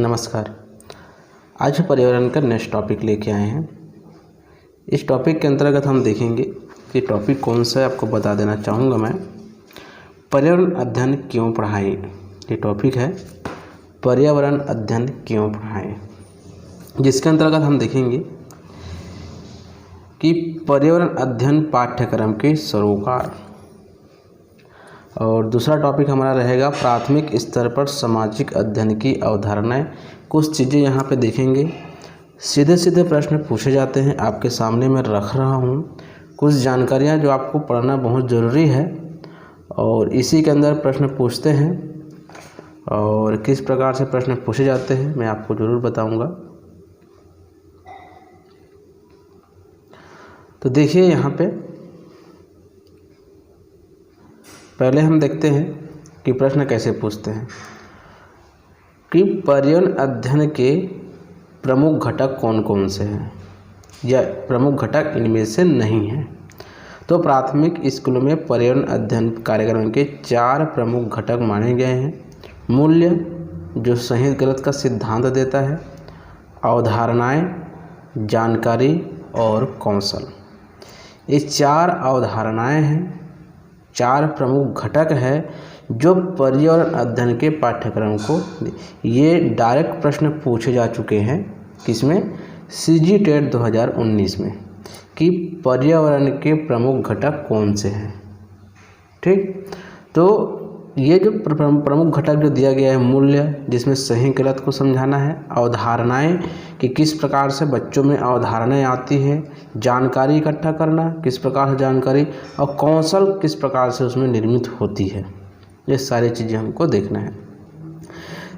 नमस्कार। आज पर्यावरण का नेक्स्ट टॉपिक लेके आए हैं। इस टॉपिक के अंतर्गत हम देखेंगे कि टॉपिक कौन सा है, आपको बता देना चाहूँगा मैं। पर्यावरण अध्ययन क्यों पढ़ाएं, ये टॉपिक है। पर्यावरण अध्ययन क्यों पढ़ाएं, जिसके अंतर्गत हम देखेंगे कि पर्यावरण अध्ययन पाठ्यक्रम के सरोकार। और दूसरा टॉपिक हमारा रहेगा प्राथमिक स्तर पर सामाजिक अध्ययन की अवधारणाएं। कुछ चीज़ें यहाँ पे देखेंगे, सीधे सीधे प्रश्न पूछे जाते हैं, आपके सामने मैं रख रहा हूँ कुछ जानकारियाँ जो आपको पढ़ना बहुत ज़रूरी है और इसी के अंदर प्रश्न पूछते हैं। और किस प्रकार से प्रश्न पूछे जाते हैं मैं आपको ज़रूर बताऊँगा। तो देखिए यहाँ पे पहले हम देखते हैं कि प्रश्न कैसे पूछते हैं कि पर्यावरण अध्ययन के प्रमुख घटक कौन कौन से हैं या प्रमुख घटक इनमें से नहीं हैं। तो प्राथमिक स्कूलों में पर्यावरण अध्ययन कार्यक्रम के 4 प्रमुख घटक माने गए हैं। मूल्य, जो सही गलत का सिद्धांत देता है, अवधारणाएं, जानकारी और कौशल। ये 4 अवधारणाएं हैं, 4 प्रमुख घटक है जो पर्यावरण अध्ययन के पाठ्यक्रम को ये डायरेक्ट प्रश्न पूछे जा चुके हैं। किसमें? CGTET 2019 में, कि पर्यावरण के प्रमुख घटक कौन से हैं। ठीक, तो ये जो प्रमुख घटक जो दिया गया है, मूल्य जिसमें सही गलत को समझाना है, अवधारणाएं कि किस प्रकार से बच्चों में अवधारणाएं आती हैं, जानकारी इकट्ठा करना किस प्रकार से जानकारी, और कौशल किस प्रकार से उसमें निर्मित होती है, ये सारी चीज़ें हमको देखना है।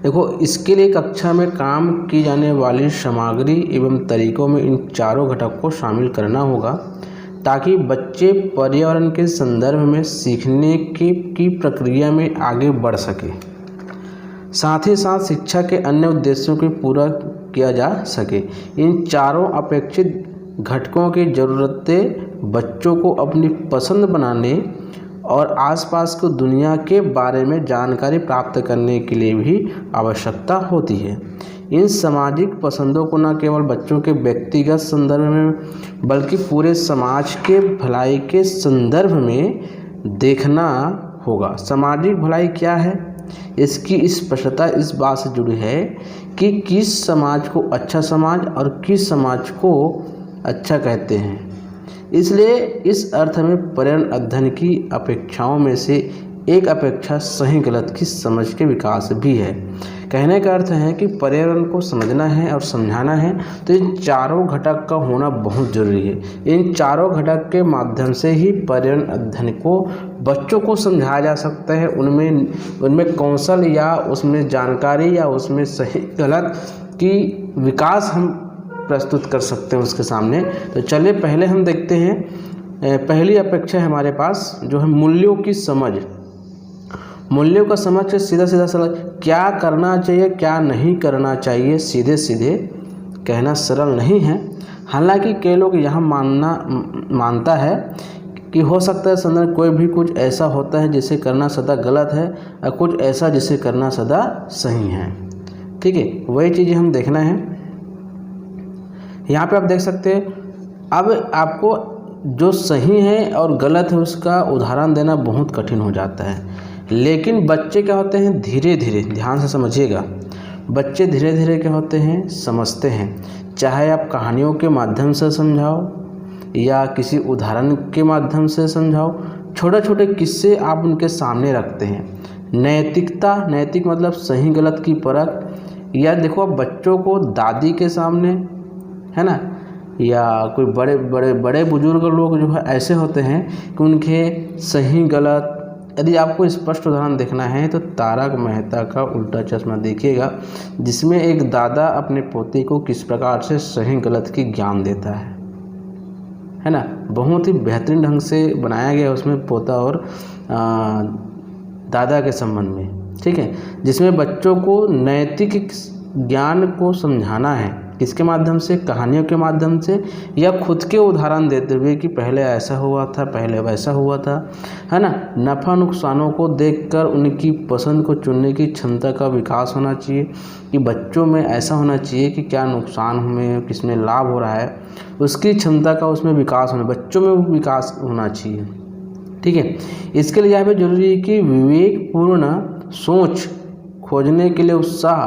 देखो, इसके लिए कक्षा में काम की जाने वाली सामग्री एवं तरीकों में इन 4 घटक को शामिल करना होगा ताकि बच्चे पर्यावरण के संदर्भ में सीखने की प्रक्रिया में आगे बढ़ सके। साथ ही साथ शिक्षा के अन्य उद्देश्यों को पूरा किया जा सके। इन 4 अपेक्षित घटकों की ज़रूरतें बच्चों को अपनी पसंद बनाने और आसपास को दुनिया के बारे में जानकारी प्राप्त करने के लिए भी आवश्यकता होती है। इन सामाजिक पसंदों को न केवल बच्चों के व्यक्तिगत संदर्भ में बल्कि पूरे समाज के भलाई के संदर्भ में देखना होगा। सामाजिक भलाई क्या है, इसकी स्पष्टता इस बात से जुड़ी है कि किस समाज को अच्छा समाज और किस समाज को अच्छा कहते हैं। इसलिए इस अर्थ में पर्यावरण अध्ययन की अपेक्षाओं में से एक अपेक्षा सही गलत की समझ के विकास भी है। कहने का अर्थ है कि पर्यावरण को समझना है और समझाना है तो इन 4 घटक का होना बहुत ज़रूरी है। इन 4 घटक के माध्यम से ही पर्यावरण अध्ययन को बच्चों को समझाया जा सकता है। उनमें कौशल या उसमें जानकारी या उसमें सही गलत की विकास हम प्रस्तुत कर सकते हैं उसके सामने। तो चलिए पहले हम देखते हैं, पहली अपेक्षा है हमारे पास जो है मूल्यों की समझ। मूल्यों का समझ से सीधा सवाल, क्या करना चाहिए क्या नहीं करना चाहिए, सीधे सीधे कहना सरल नहीं है। हालांकि कई लोग यहाँ मानता है कि हो सकता है संदर्भ कोई भी कुछ ऐसा होता है जिसे करना सदा गलत है और कुछ ऐसा जिसे करना सदा सही है। ठीक है, वही चीज़ें हम देखना है। यहाँ पे आप देख सकते हैं, अब आपको जो सही है और गलत है उसका उदाहरण देना बहुत कठिन हो जाता है। लेकिन बच्चे क्या होते हैं, धीरे धीरे, ध्यान से समझिएगा, बच्चे धीरे धीरे क्या होते हैं, समझते हैं। चाहे आप कहानियों के माध्यम से समझाओ या किसी उदाहरण के माध्यम से समझाओ, छोटे छोटे किस्से आप उनके सामने रखते हैं। नैतिक मतलब सही गलत की परख। या देखो, आप बच्चों को दादी के सामने, है ना, या कोई बड़े बुजुर्ग लोग जो है ऐसे होते हैं कि उनके सही गलत, यदि आपको स्पष्ट उदाहरण देखना है तो तारक मेहता का उल्टा चश्मा देखिएगा, जिसमें एक दादा अपने पोते को किस प्रकार से सही गलत की ज्ञान देता है ना। बहुत ही बेहतरीन ढंग से बनाया गया उसमें पोता और दादा के संबंध में। ठीक है, जिसमें बच्चों को नैतिक ज्ञान को समझाना है किसके माध्यम से? कहानियों के माध्यम से, या खुद के उदाहरण देते हुए कि पहले ऐसा हुआ था, पहले वैसा हुआ था, है ना। नफ़ा नुकसानों को देखकर उनकी पसंद को चुनने की क्षमता का विकास होना चाहिए कि बच्चों में ऐसा होना चाहिए कि क्या नुकसान हमें, किसमें लाभ हो रहा है, उसकी क्षमता का उसमें विकास होना, बच्चों में विकास होना चाहिए। ठीक है। इसके लिए यहाँ पे जरूरी है कि विवेकपूर्ण सोच, खोजने के लिए उत्साह,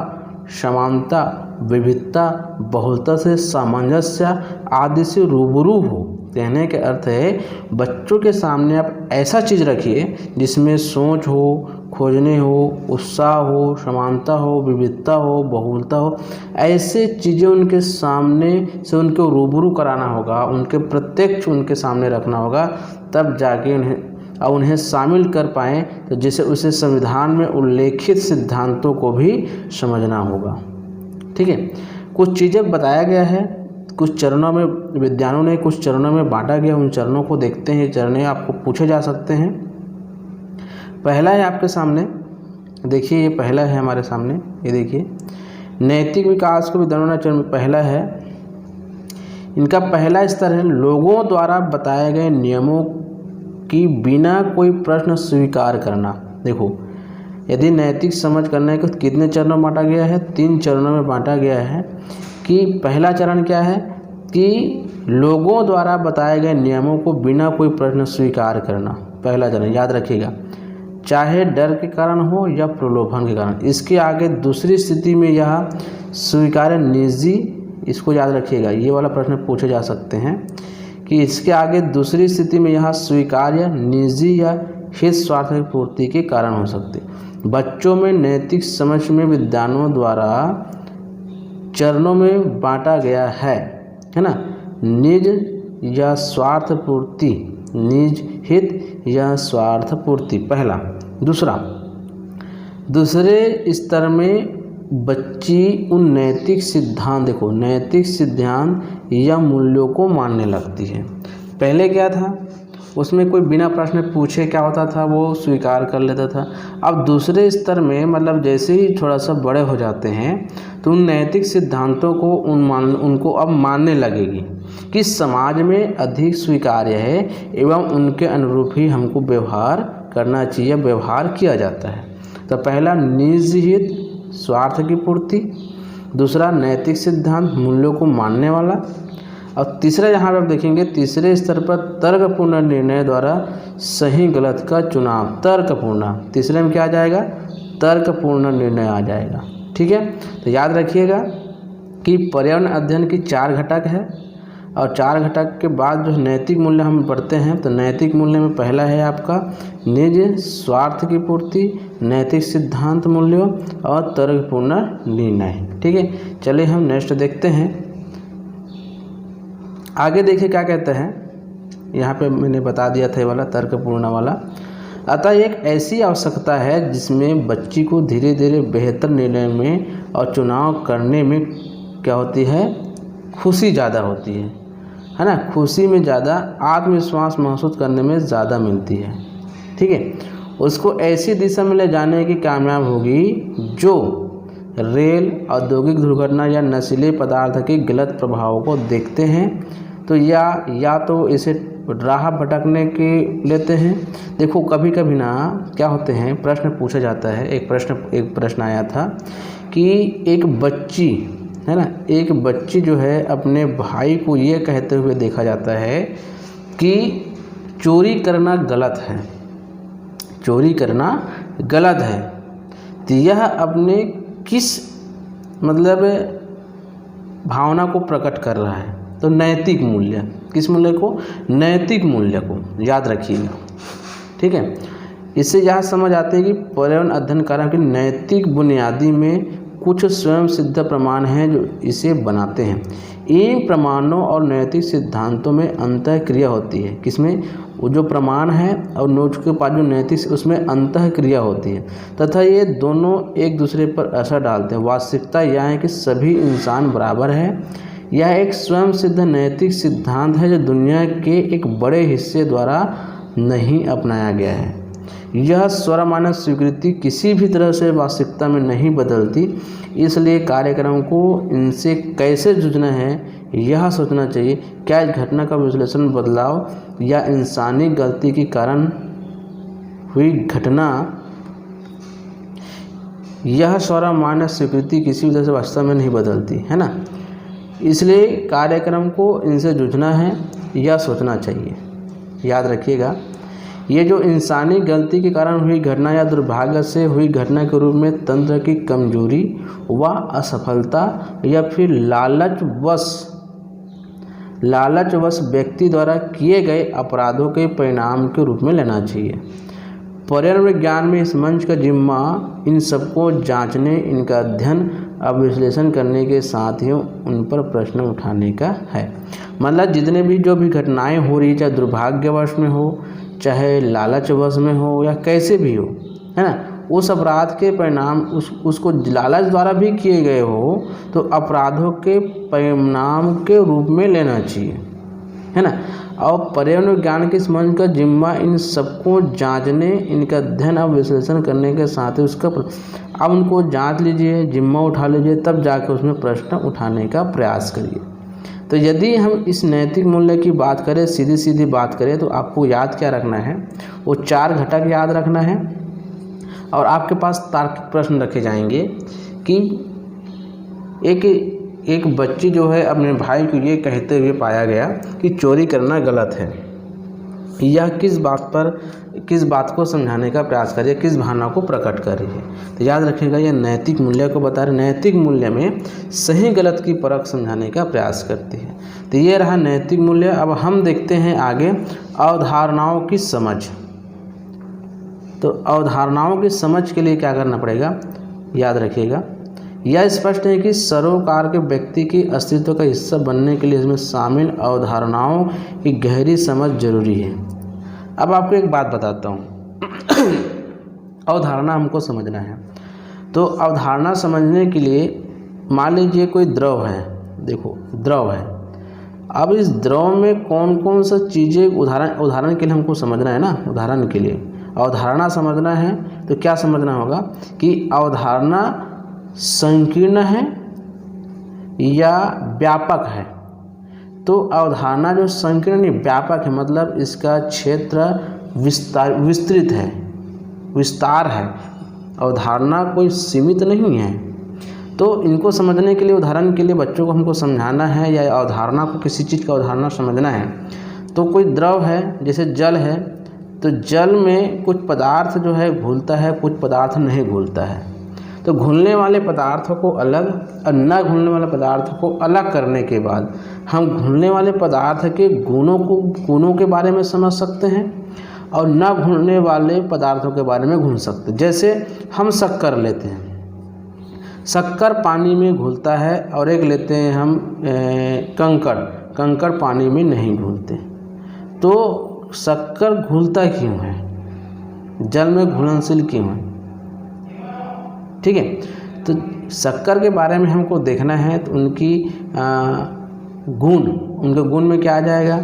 समानता, विविधता, बहुलता से सामंजस्य आदि से रूबरू हो। कहने के अर्थ है बच्चों के सामने आप ऐसा चीज़ रखिए जिसमें सोच हो, खोजने हो, उत्साह हो, समानता हो, विविधता हो, बहुलता हो, ऐसे चीज़ें उनके सामने से उनको रूबरू कराना होगा, उनके प्रत्यक्ष उनके सामने रखना होगा, तब जाके उन्हें शामिल कर पाएँ। तो जैसे उसे संविधान में उल्लेखित सिद्धांतों को भी समझना होगा। ठीक है। कुछ चीज़ें बताया गया है, कुछ चरणों में विद्वानों ने कुछ चरणों में बांटा गया, उन चरणों को देखते हैं। चरण आपको पूछे जा सकते हैं। पहला है आपके सामने, देखिए ये पहला है हमारे सामने, ये देखिए नैतिक विकास को विद्वानों ने चरण पहला है, इनका पहला स्तर है लोगों द्वारा बताए गए नियमों की बिना कोई प्रश्न स्वीकार करना। देखो, यदि नैतिक समझ करने को कितने चरणों में बांटा गया है? 3 चरणों में बांटा गया है। कि पहला चरण क्या है कि लोगों द्वारा बताए गए नियमों को बिना कोई प्रश्न स्वीकार करना, पहला चरण याद रखिएगा, चाहे डर के कारण हो या प्रलोभन के कारण। इसके आगे दूसरी स्थिति में यह स्वीकार्य निजी, इसको याद रखिएगा, ये वाला प्रश्न पूछे जा सकते हैं कि इसके आगे दूसरी स्थिति में यह स्वीकार्य निजी या हित स्वार्थ की पूर्ति के कारण हो सकते। बच्चों में नैतिक समझ में विद्वानों द्वारा चरणों में बांटा गया है ना, निज या स्वार्थ पूर्ति, निज हित या स्वार्थ पूर्ति पहला। दूसरे स्तर में बच्ची उन नैतिक सिद्धांत, देखो नैतिक सिद्धांत या मूल्यों को मानने लगती है। पहले क्या था, उसमें कोई बिना प्रश्न पूछे क्या होता था, वो स्वीकार कर लेता था। अब दूसरे स्तर में मतलब जैसे ही थोड़ा सा बड़े हो जाते हैं तो उन नैतिक सिद्धांतों को उनको अब मानने लगेगी कि समाज में अधिक स्वीकार्य है एवं उनके अनुरूप ही हमको व्यवहार करना चाहिए, व्यवहार किया जाता है। तो पहला निज हित स्वार्थ की पूर्ति, दूसरा नैतिक सिद्धांत मूल्यों को मानने वाला, और तीसरा यहाँ पे आप देखेंगे तीसरे स्तर पर तर्कपूर्ण निर्णय द्वारा सही गलत का चुनाव। तर्कपूर्ण, तीसरे में क्या आ जाएगा, तर्कपूर्ण निर्णय आ जाएगा। ठीक है। तो याद रखिएगा कि पर्यावरण अध्ययन की 4 घटक है, और 4 घटक के बाद जो नैतिक मूल्य हम पढ़ते हैं, तो नैतिक मूल्य में पहला है आपका निज स्वार्थ की पूर्ति, नैतिक सिद्धांत मूल्यों और तर्कपूर्ण निर्णय। ठीक है। चलिए हम नेक्स्ट देखते हैं। आगे देखिए क्या कहते हैं, यहाँ पे मैंने बता दिया था ये वाला तर्कपूर्ण वाला। अतः एक ऐसी आवश्यकता है जिसमें बच्ची को धीरे धीरे बेहतर निर्णय में और चुनाव करने में क्या होती है, खुशी ज़्यादा होती है ना, खुशी में ज़्यादा आत्मविश्वास महसूस करने में ज़्यादा मिलती है। ठीक है। उसको ऐसी दिशा में ले जाने की कामयाब होगी जो रेल, औद्योगिक दुर्घटना या नशीले पदार्थ के गलत प्रभावों को देखते हैं तो या तो इसे राह भटकने के लेते हैं। देखो कभी कभी ना क्या होते हैं, प्रश्न पूछा जाता है, एक प्रश्न आया था कि एक बच्ची है ना, एक बच्ची जो है अपने भाई को ये कहते हुए देखा जाता है कि चोरी करना गलत है, चोरी करना गलत है। तो यह अपने किस मतलब भावना को प्रकट कर रहा है, तो नैतिक मूल्य, किस मूल्य को, नैतिक मूल्य को याद रखिएगा। ठीक है। इससे यह समझ आते हैं कि पर्यावरण अध्ययन कार्य की नैतिक बुनियादी में कुछ स्वयं सिद्ध प्रमाण हैं जो इसे बनाते हैं। इन प्रमाणों और नैतिक सिद्धांतों में अंतःक्रिया होती है, किसमें, वो जो प्रमाण है और नोट के पास जो नैतिक, उसमें अंतःक्रिया होती है तथा ये दोनों एक दूसरे पर असर डालते हैं। वास्तविकता यह है कि सभी इंसान बराबर है। यह एक स्वयं सिद्ध नैतिक सिद्धांत है जो दुनिया के एक बड़े हिस्से द्वारा नहीं अपनाया गया है। यह स्वरमानक स्वीकृति किसी भी तरह से वास्तविकता में नहीं बदलती, इसलिए कार्यक्रम को इनसे कैसे जूझना है यह सोचना चाहिए। क्या इस घटना का विश्लेषण बदलाव या इंसानी गलती के कारण हुई घटना, यह स्वरमानक स्वीकृति किसी भी तरह से वास्तव में नहीं बदलती, है ना। इसलिए कार्यक्रम को इनसे जूझना है या सोचना चाहिए। याद रखिएगा, ये जो इंसानी गलती के कारण हुई घटना या दुर्भाग्य से हुई घटना के रूप में तंत्र की कमजोरी व असफलता या फिर लालचवश व्यक्ति द्वारा किए गए अपराधों के परिणाम के रूप में लेना चाहिए। पर्यावरण विज्ञान में इस मंच का जिम्मा इन सबको जांचने, इनका अध्ययन और विश्लेषण करने के साथ ही उन पर प्रश्न उठाने का है। मतलब जितने भी जो भी घटनाएं हो रही, चाहे दुर्भाग्यवश में हो, चाहे लालचवश में हो, या कैसे भी हो, है ना, उस अपराध के परिणाम उसको लालच द्वारा भी किए गए हो तो अपराधों के परिणाम के रूप में लेना चाहिए, है ना। और पर्यावरण विज्ञान के इस मंच का जिम्मा इन सबको जांचने, इनका अध्ययन और विश्लेषण करने के साथ ही उसका अब उनको जांच लीजिए, जिम्मा उठा लीजिए, तब जाकर उसमें प्रश्न उठाने का प्रयास करिए। तो यदि हम इस नैतिक मूल्य की बात करें, सीधी सीधी बात करें, तो आपको याद क्या रखना है, वो 4 घटक याद रखना है। और आपके पास तार्किक प्रश्न रखे जाएंगे कि एक बच्ची जो है अपने भाई को ये कहते हुए पाया गया कि चोरी करना गलत है, यह किस बात को समझाने का प्रयास कर रही है, किस भावना को प्रकट कर रही है। तो याद रखिएगा, यह नैतिक मूल्य को बता रहे, नैतिक मूल्य में सही गलत की परख समझाने का प्रयास करती है। तो ये रहा नैतिक मूल्य। अब हम देखते हैं आगे अवधारणाओं की समझ। तो अवधारणाओं की समझ के लिए क्या करना पड़ेगा, याद रखिएगा, यह स्पष्ट है कि सरोकार के व्यक्ति की अस्तित्व का हिस्सा बनने के लिए इसमें शामिल अवधारणाओं की गहरी समझ जरूरी है। अब आपको एक बात बताता हूँ अवधारणा हमको समझना है। तो अवधारणा समझने के लिए मान लीजिए कोई द्रव है, देखो द्रव है, अब इस द्रव में कौन कौन सा चीज़ें, उदाहरण के लिए हमको समझना है ना, उदाहरण के लिए अवधारणा समझना है तो क्या समझना होगा कि अवधारणा संकीर्ण है या व्यापक है। तो अवधारणा जो संकीर्ण नहीं व्यापक है, मतलब इसका क्षेत्र विस्तृत है, विस्तार है, अवधारणा कोई सीमित नहीं है। तो इनको समझने के लिए, उदाहरण के लिए बच्चों को हमको समझाना है या अवधारणा को, किसी चीज़ का अवधारणा समझना है, तो कोई द्रव है, जैसे जल है, तो जल में कुछ पदार्थ जो है घुलता है, कुछ पदार्थ नहीं घुलता है। तो घुलने वाले पदार्थों को अलग और न घुलने वाले पदार्थों को अलग करने के बाद हम घुलने वाले पदार्थ के गुणों के बारे में समझ सकते हैं और न घुलने वाले पदार्थों के बारे में घुल सकते हैं। जैसे हम शक्कर लेते हैं, शक्कर पानी में घुलता है, और एक लेते हैं हम कंकड़ पानी में नहीं घुलते। तो शक्कर घुलता क्यों है, जल में घुलनशील क्यों है, ठीक है। तो शक्कर के बारे में हमको देखना है तो उनके गुण में क्या आ जाएगा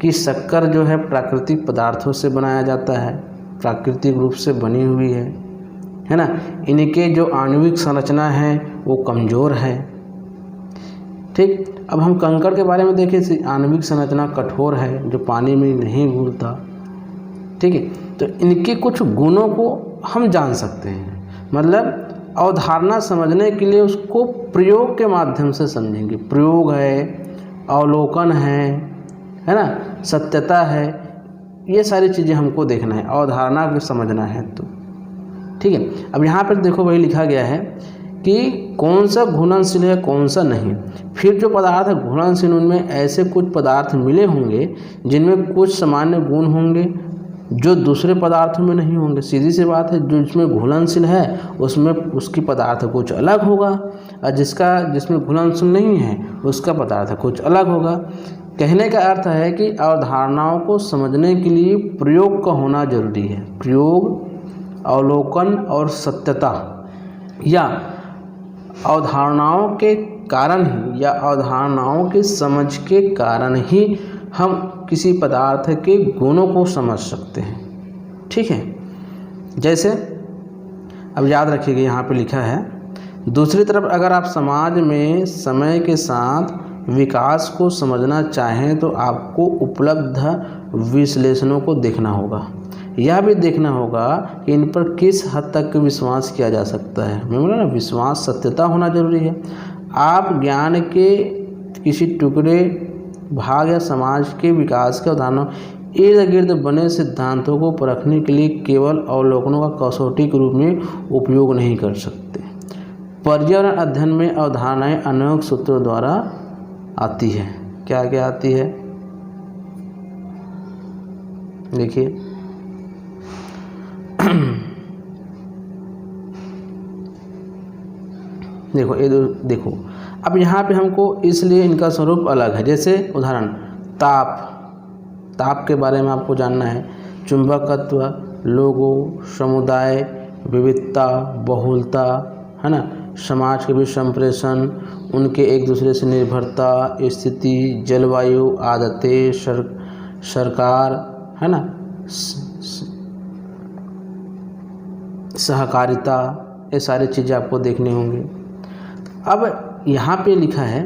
कि शक्कर जो है प्राकृतिक पदार्थों से बनाया जाता है, प्राकृतिक रूप से बनी हुई है ना। इनके जो आणविक संरचना है वो कमज़ोर है, ठीक। अब हम कंकड़ के बारे में देखें, आणविक संरचना कठोर है, जो पानी में नहीं घुलता, ठीक है। तो इनके कुछ गुणों को हम जान सकते हैं, मतलब अवधारणा समझने के लिए उसको प्रयोग के माध्यम से समझेंगे। प्रयोग है, अवलोकन है ना, सत्यता है, ये सारी चीज़ें हमको देखना है, अवधारणा को समझना है तो, ठीक है। अब यहाँ पर देखो वही लिखा गया है कि कौन सा घुलनशील है, कौन सा नहीं। फिर जो पदार्थ घुलनशील, उनमें ऐसे कुछ पदार्थ मिले होंगे जिनमें कुछ सामान्य गुण होंगे जो दूसरे पदार्थों में नहीं होंगे। सीधी सी बात है, जो जिसमें घुलनशील है उसमें उसकी पदार्थ कुछ अलग होगा, और जिसमें घुलनशील नहीं है उसका पदार्थ कुछ अलग होगा। कहने का अर्थ है कि अवधारणाओं को समझने के लिए प्रयोग का होना जरूरी है। प्रयोग, अवलोकन और सत्यता, या अवधारणाओं के कारण ही या अवधारणाओं के समझ के कारण ही हम किसी पदार्थ के गुणों को समझ सकते हैं, ठीक है। जैसे अब याद रखिएगा, यहाँ पे लिखा है, दूसरी तरफ अगर आप समाज में समय के साथ विकास को समझना चाहें तो आपको उपलब्ध विश्लेषणों को देखना होगा। यह भी देखना होगा कि इन पर किस हद तक विश्वास किया जा सकता है। मैं बोला ना, विश्वास, सत्यता होना जरूरी है। आप ज्ञान के किसी टुकड़े, भाग या समाज के विकास के उदाहरणों इर्द गिर्द बने सिद्धांतों को परखने के लिए केवल अवलोकनों का कसौटी के रूप में उपयोग नहीं कर सकते। पर्यावरण अध्ययन में अवधारणाएं अनेक सूत्रों द्वारा आती है। क्या क्या आती है? देखिए, देखो अब यहाँ पे हमको इसलिए इनका स्वरूप अलग है। जैसे उदाहरण, ताप के बारे में आपको जानना है। चुंबकत्व, लोगों, समुदाय, विविधता, बहुलता, है ना, समाज के बीच संप्रेषण, उनके एक दूसरे से निर्भरता, स्थिति, जलवायु, आदतें, सरकार, है ना, सहकारिता, ये सारी चीज़ें आपको देखनी होंगी। अब यहाँ पे लिखा है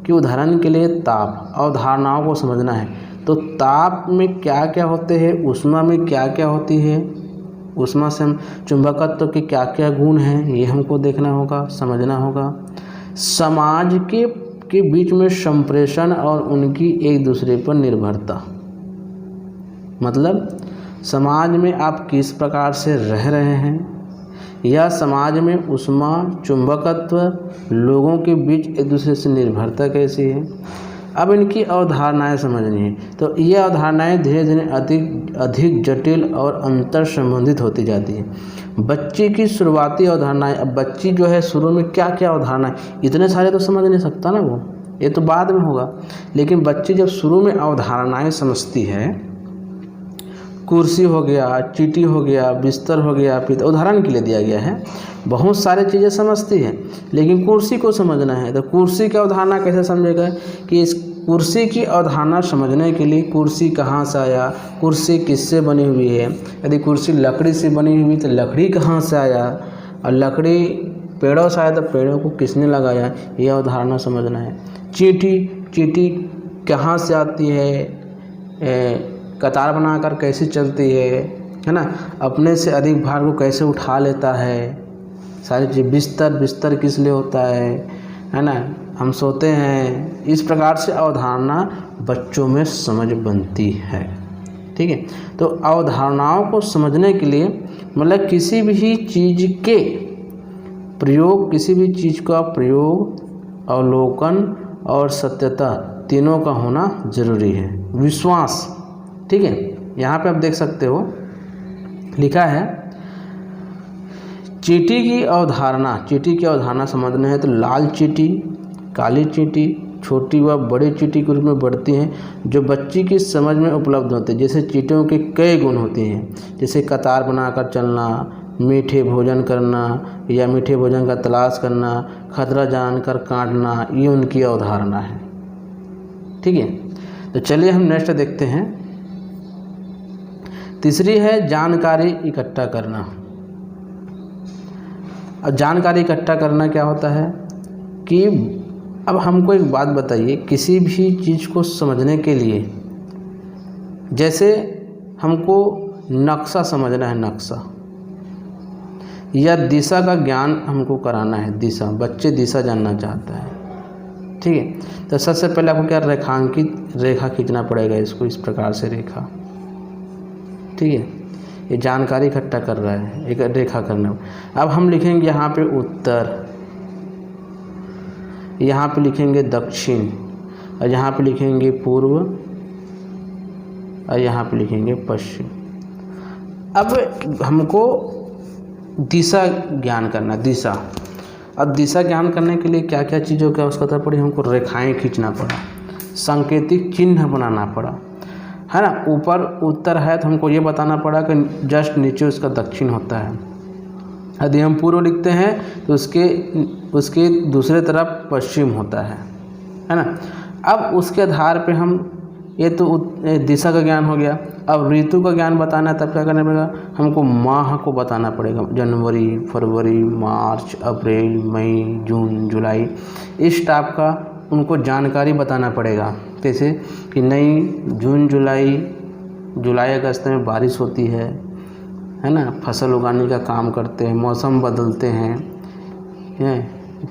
कि उदाहरण के लिए ताप, अवधारणाओं को समझना है तो ताप में क्या क्या होते हैं, ऊष्मा में क्या क्या होती है, ऊष्मा से हम चुंबकत्व के क्या क्या गुण हैं, ये हमको देखना होगा, समझना होगा। समाज के बीच में संप्रेषण और उनकी एक दूसरे पर निर्भरता, मतलब समाज में आप किस प्रकार से रह रहे हैं, या समाज में ऊष्मा, चुंबकत्व, लोगों के बीच एक दूसरे से निर्भरता कैसी है। अब इनकी अवधारणाएं समझनी है तो ये अवधारणाएं धीरे धीरे अधिक जटिल और अंतर संबंधित होती जाती है। बच्चे की शुरुआती अवधारणाएं, अब बच्ची जो है शुरू में क्या क्या अवधारणाएं, इतने सारे तो समझ नहीं सकता ना वो, ये तो बाद में होगा। लेकिन बच्ची जब शुरू में अवधारणाएं समझती है, कुर्सी हो गया, चीटी हो गया, बिस्तर हो गया, उदाहरण के लिए दिया गया है, बहुत सारी चीज़ें समझती है। लेकिन कुर्सी को समझना है तो कुर्सी की अवधारणा कैसे समझेगा कि इस कुर्सी की अवधारणा समझने के लिए कुर्सी कहाँ से आया, कुर्सी किससे बनी हुई है, यदि कुर्सी लकड़ी से बनी हुई तो लकड़ी कहाँ से आया, और लकड़ी पेड़ों से आया तो पेड़ों को किसने लगाया, यह अवधारणा समझना है। चीटी कहाँ से आती है, कतार बनाकर कैसे चलती है ना, अपने से अधिक भार को कैसे उठा लेता है, सारी चीज़। बिस्तर किस लिए होता है ना, हम सोते हैं। इस प्रकार से अवधारणा बच्चों में समझ बनती है। ठीक है, तो अवधारणाओं को समझने के लिए मतलब किसी भी चीज़ के प्रयोग, किसी भी चीज़ का प्रयोग, अवलोकन और सत्यता तीनों का होना जरूरी है। विश्वास, ठीक है, यहाँ पे आप देख सकते हो लिखा है, चीटी की अवधारणा समझना है तो लाल चीटी, काली चीटी, छोटी व बड़ी चीटी के रूप में बढ़ती हैं जो बच्ची की समझ में उपलब्ध होते हैं। जैसे चीटियों के कई गुण होते हैं, जैसे कतार बनाकर चलना, मीठे भोजन करना या मीठे भोजन का तलाश करना, खतरा जानकर काटना, ये उनकी अवधारणा है। ठीक है, तो चलिए हम नेक्स्ट देखते हैं। तीसरी है जानकारी इकट्ठा करना। और जानकारी इकट्ठा करना क्या होता है कि अब हमको एक बात बताइए, किसी भी चीज़ को समझने के लिए, जैसे हमको नक्शा समझना है, नक्शा या दिशा का ज्ञान हमको कराना है, दिशा, बच्चे दिशा जानना चाहता है। ठीक है, तो सबसे पहले आपको क्या रेखा खींचना पड़ेगा, इसको इस प्रकार से रेखा। ठीक है, ये जानकारी इकट्ठा कर रहा है, एक रेखा करना। अब हम लिखेंगे यहाँ पे उत्तर, यहाँ पे लिखेंगे दक्षिण, और यहाँ पे लिखेंगे पूर्व, और यहाँ पे लिखेंगे पश्चिम। अब हमको दिशा ज्ञान करना, दिशा। अब दिशा ज्ञान करने के लिए क्या क्या चीज़ों का उसका पड़ी, हमको रेखाएं खींचना पड़ा, सांकेतिक चिन्ह बनाना पड़ा, है ना। ऊपर उत्तर है तो हमको ये बताना पड़ा कि जस्ट नीचे उसका दक्षिण होता है। यदि हम पूर्व लिखते हैं तो उसके दूसरे तरफ पश्चिम होता है ना। अब उसके आधार पे हम, ये तो दिशा का ज्ञान हो गया। अब ऋतु का ज्ञान बताना है तब क्या करना पड़ेगा, हमको माह को बताना पड़ेगा। जनवरी, फरवरी, मार्च, अप्रैल, मई, जून, जुलाई, इस टाइप का उनको जानकारी बताना पड़ेगा। कैसे कि नहीं, जून जुलाई अगस्त में बारिश होती है ना, फसल उगाने का काम करते हैं, मौसम बदलते हैं,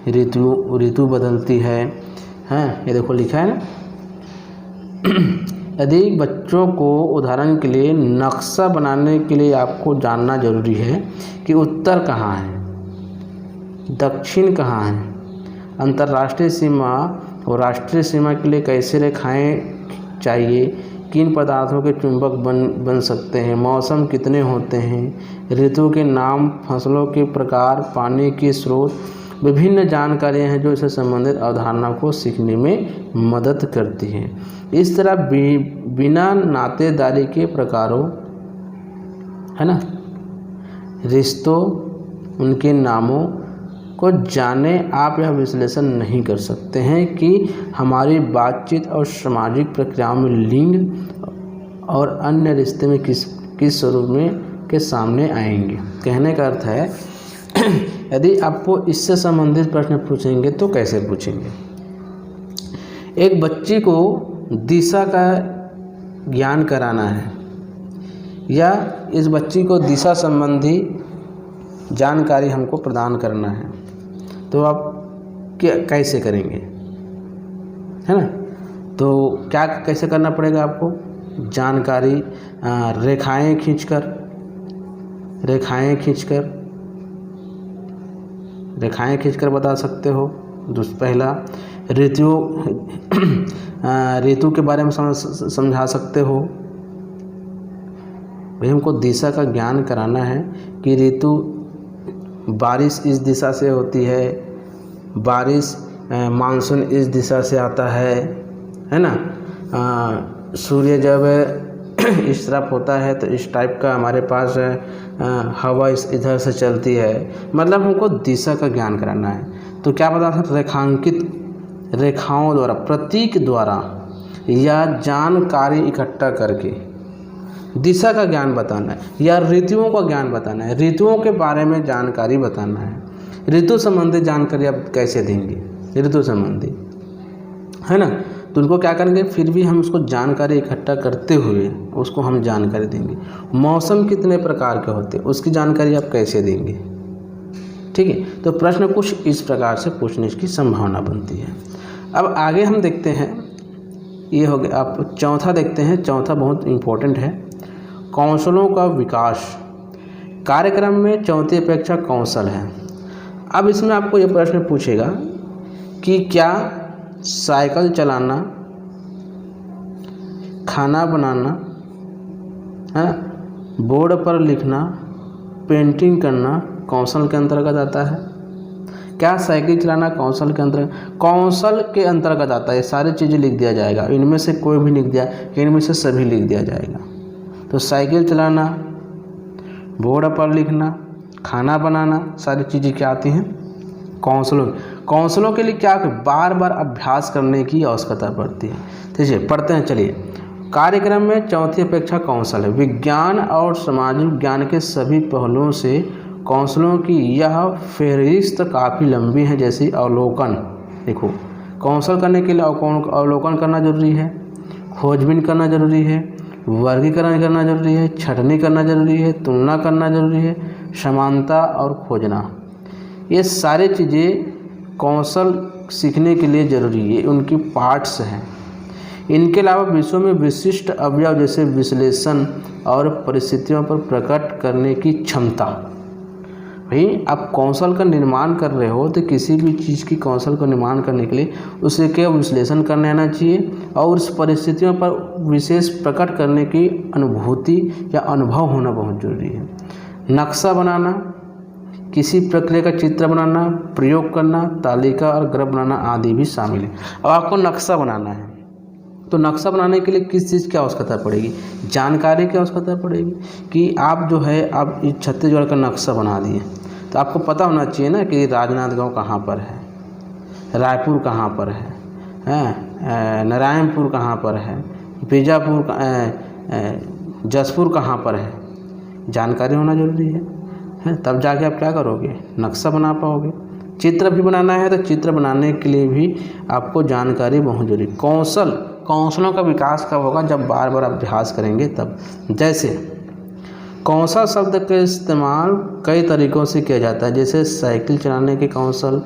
ऋतु बदलती है, ये देखो लिखा है ना। यदि बच्चों को उदाहरण के लिए नक्शा बनाने के लिए आपको जानना जरूरी है कि उत्तर कहाँ है, दक्षिण कहाँ है, अंतर्राष्ट्रीय सीमा और राष्ट्रीय सीमा के लिए कैसे रेखाएं चाहिए, किन पदार्थों के चुंबक बन सकते हैं, मौसम कितने होते हैं, ऋतु के नाम, फसलों के प्रकार, पानी के स्रोत, विभिन्न जानकारियां हैं जो इससे संबंधित अवधारणा को सीखने में मदद करती हैं। इस तरह बिना नातेदारी के प्रकारों, है ना, रिश्तों, उनके नामों को जाने आप यह विश्लेषण नहीं कर सकते हैं कि हमारी बातचीत और सामाजिक प्रक्रियाओं में लिंग और अन्य रिश्ते में किस स्वरूप में के सामने आएंगे। कहने का अर्थ है यदि आपको इससे संबंधित प्रश्न पूछेंगे तो कैसे पूछेंगे। एक बच्ची को दिशा का ज्ञान कराना है या इस बच्ची को दिशा संबंधी जानकारी हमको प्रदान करना है, तो आप क्या कैसे करेंगे, है ना। तो क्या कैसे करना पड़ेगा आपको, जानकारी रेखाएं खींचकर बता सकते हो। पहला, ऋतु के बारे में समझा सकते हो। भाई हमको दिशा का ज्ञान कराना है कि ऋतु, बारिश इस दिशा से होती है, बारिश मानसून इस दिशा से आता है ना। सूर्य जब इस तरफ होता है तो इस टाइप का हमारे पास हवा इधर से चलती है। मतलब हमको दिशा का ज्ञान कराना है। तो क्या बता सकते, रेखांकित रेखाओं द्वारा, प्रतीक द्वारा या जानकारी इकट्ठा करके दिशा का ज्ञान बताना है या ऋतुओं का ज्ञान बताना है, ऋतुओं के बारे में जानकारी बताना है। ऋतु संबंधी जानकारी आप कैसे देंगे, ऋतु संबंधी, है ना। तो उनको क्या करेंगे, फिर भी हम उसको जानकारी इकट्ठा करते हुए उसको हम जानकारी देंगे। मौसम कितने प्रकार के होते हैं उसकी जानकारी आप कैसे देंगे, ठीक है। तो प्रश्न कुछ इस प्रकार से पूछने की संभावना बनती है। अब आगे हम देखते हैं, ये हो गया। आप चौथा देखते हैं, चौथा बहुत इम्पोर्टेंट है, कौशलों का विकास। कार्यक्रम में चौथी अपेक्षा कौशल है। अब इसमें आपको ये प्रश्न पूछेगा कि क्या साइकिल चलाना, खाना बनाना, है, बोर्ड पर लिखना, पेंटिंग करना कौशल के अंतर्गत आता है। क्या साइकिल चलाना कौशल के अंतर्गत आता है। ये सारी चीज़ें लिख दिया जाएगा, इनमें से कोई भी लिख दिया, इनमें से सभी लिख दिया जाएगा। तो साइकिल चलाना, बोर्ड पर लिखना, खाना बनाना, सारी चीज़ें क्या आती हैं, कौशलों के लिए क्या बार बार अभ्यास करने की आवश्यकता पड़ती है। ठीक है, पढ़ते हैं, चलिए। कार्यक्रम में चौथी अपेक्षा कौशल है। विज्ञान और सामाजिक ज्ञान के सभी पहलुओं से कौशलों की यह फहरिस्त काफ़ी लंबी है। जैसे अवलोकन, देखो कौशल करने के लिए अवलोकन करना जरूरी है, खोजबीन करना जरूरी है, वर्गीकरण करना जरूरी है, छँटनी करना जरूरी है, तुलना करना जरूरी है, समानता और खोजना, ये सारी चीज़ें कौशल सीखने के लिए ज़रूरी है, उनकी पार्ट्स हैं। इनके अलावा विषयों में विशिष्ट अवयव जैसे विश्लेषण और परिस्थितियों पर प्रकट करने की क्षमता। भाई आप कौशल का निर्माण कर रहे हो तो किसी भी चीज़ की कौशल का निर्माण करने के लिए उसे क्या विश्लेषण करने आना चाहिए और उस परिस्थितियों पर विशेष प्रकट करने की अनुभूति या अनुभव होना बहुत जरूरी है। नक्शा बनाना, किसी प्रक्रिया का चित्र बनाना, प्रयोग करना, तालिका और ग्राफ बनाना आदि भी शामिल है। अब आपको नक्शा बनाना है तो नक्शा बनाने के लिए किस चीज़ की आवश्यकता पड़ेगी, जानकारी की आवश्यकता पड़ेगी कि आप जो है आप इस छत्तीसगढ़ का नक्शा बना दिए तो आपको पता होना चाहिए ना कि राजनांदगांव कहाँ पर है, रायपुर कहाँ पर है, नारायणपुर कहाँ पर है, बीजापुर जसपुर कहाँ पर है, जानकारी होना जरूरी है, तब जाके आप क्या करोगे, नक्शा बना पाओगे। चित्र भी बनाना है तो चित्र बनाने के लिए भी आपको जानकारी बहुत जरूरी। कौशलों का विकास कब होगा, जब बार बार अभ्यास करेंगे तब। जैसे कौशल शब्द का इस्तेमाल कई तरीक़ों से किया जाता है, जैसे साइकिल चलाने के कौशल,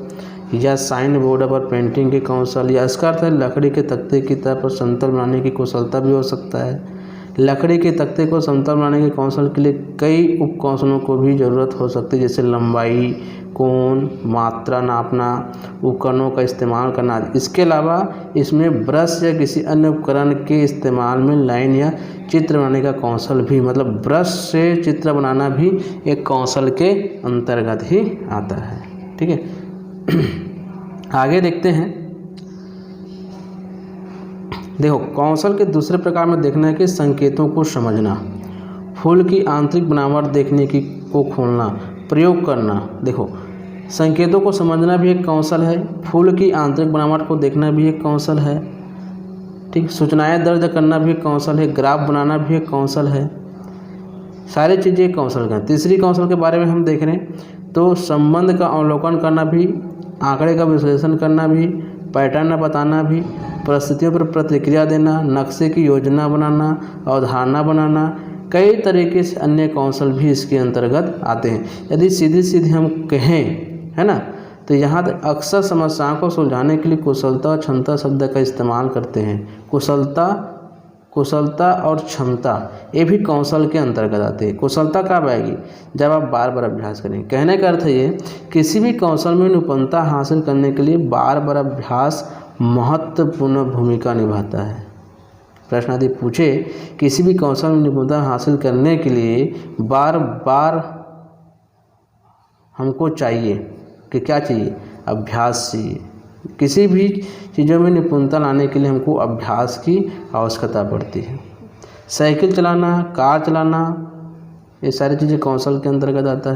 या साइन बोर्ड पर पेंटिंग के कौशल, या इसका अर्थ है लकड़ी के तख्ते की तरह पर समतल बनाने की कुशलता भी हो सकता है। लकड़ी के तख्ते को समतल बनाने के कौशल के लिए कई उप कौशलों को भी ज़रूरत हो सकती है, जैसे लंबाई, कोण, मात्रा नापना, उपकरणों का इस्तेमाल करना। इसके अलावा इसमें ब्रश या किसी अन्य उपकरण के इस्तेमाल में लाइन या चित्र बनाने का कौशल भी, मतलब ब्रश से चित्र बनाना भी एक कौशल के अंतर्गत ही आता है। ठीक है, आगे देखते हैं। देखो, कौशल के दूसरे प्रकार में देखना है कि संकेतों को समझना, फूल की आंतरिक बनावट देखने की को खोलना, प्रयोग करना। देखो, संकेतों को समझना भी एक कौशल है, फूल की आंतरिक बनावट को देखना भी एक कौशल है। ठीक, सूचनाएं दर्ज करना भी एक कौशल है, ग्राफ बनाना भी एक कौशल है। सारी चीज़ें एक कौशल का। तीसरी कौशल के बारे में हम देख रहे हैं तो संबंध का अवलोकन करना भी, आंकड़े का विश्लेषण करना भी, पैटर्न बताना भी, परिस्थितियों पर प्रतिक्रिया देना, नक्शे की योजना बनाना, अवधारणा बनाना, कई तरीके से अन्य कौशल भी इसके अंतर्गत आते हैं। यदि सीधे हम कहें, है ना, तो यहाँ तक अक्सर समस्याओं को सुलझाने के लिए कुशलता और क्षमता शब्द का इस्तेमाल करते हैं। कुशलता और क्षमता ये भी कौशल के अंतर्गत आते हैं। कुशलता कब आएगी, जब आप बार बार अभ्यास करेंगे। कहने का अर्थ ये, किसी भी कौशल में निपुणता हासिल करने के लिए बार बार अभ्यास महत्वपूर्ण भूमिका निभाता है। प्रश्न यदि पूछे, किसी भी कौशल में निपुणता हासिल करने के लिए बार बार हमको चाहिए कि क्या चाहिए, अभ्यास चाहिए। किसी भी चीज़ों में निपुणता लाने के लिए हमको अभ्यास की आवश्यकता पड़ती है। साइकिल चलाना, कार चलाना, ये सारी चीज़ें कौशल के अंतर्गत आता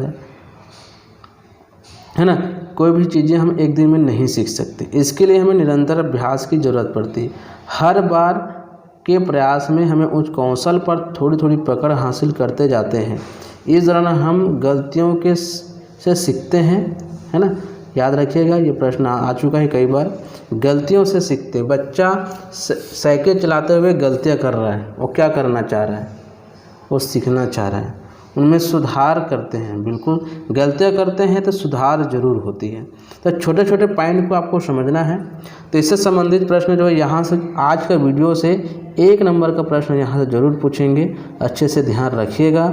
है ना। कोई भी चीज़ें हम एक दिन में नहीं सीख सकते, इसके लिए हमें निरंतर अभ्यास की ज़रूरत पड़ती है। हर बार के प्रयास में हमें उस कौशल पर थोड़ी थोड़ी पकड़ हासिल करते जाते हैं। इस दौरान हम गलतियों से सीखते हैं, है ना। याद रखिएगा, ये प्रश्न आ चुका है कई बार। गलतियों से सीखते, बच्चा साइकिल चलाते हुए गलतियां कर रहा है, वो क्या करना चाह रहा है, वो सीखना चाह रहा है, उनमें सुधार करते हैं। बिल्कुल, गलतियां करते हैं तो सुधार जरूर होती है। तो छोटे छोटे पॉइंट को आपको समझना है। तो इससे संबंधित प्रश्न जो है यहाँ से, आज का वीडियो से 1 नंबर का प्रश्न यहाँ से ज़रूर पूछेंगे। अच्छे से ध्यान रखिएगा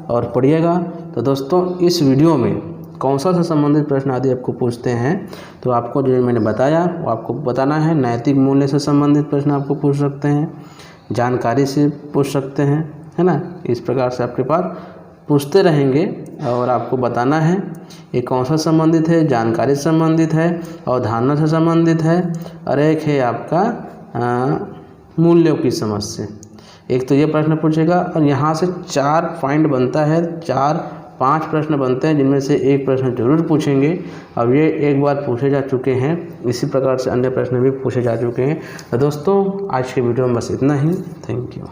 और पढ़िएगा। तो दोस्तों, इस वीडियो में कौशल से संबंधित प्रश्न आदि आपको पूछते हैं तो आपको जो मैंने बताया वो आपको बताना है। नैतिक मूल्य से संबंधित प्रश्न आपको पूछ सकते हैं, जानकारी से पूछ सकते हैं, है ना। इस प्रकार से आपके पास पूछते रहेंगे और आपको बताना है ये कौशल संबंधित है, जानकारी से संबंधित है, अवधारणा से संबंधित है, और एक है आपका मूल्यों की समझ से। एक तो ये प्रश्न पूछेगा और यहाँ से 4 पॉइंट बनता है, 4-5 प्रश्न बनते हैं, जिनमें से एक प्रश्न जरूर पूछेंगे। अब ये एक बार पूछे जा चुके हैं, इसी प्रकार से अन्य प्रश्न भी पूछे जा चुके हैं। तो दोस्तों, आज के वीडियो में बस इतना ही। Thank you.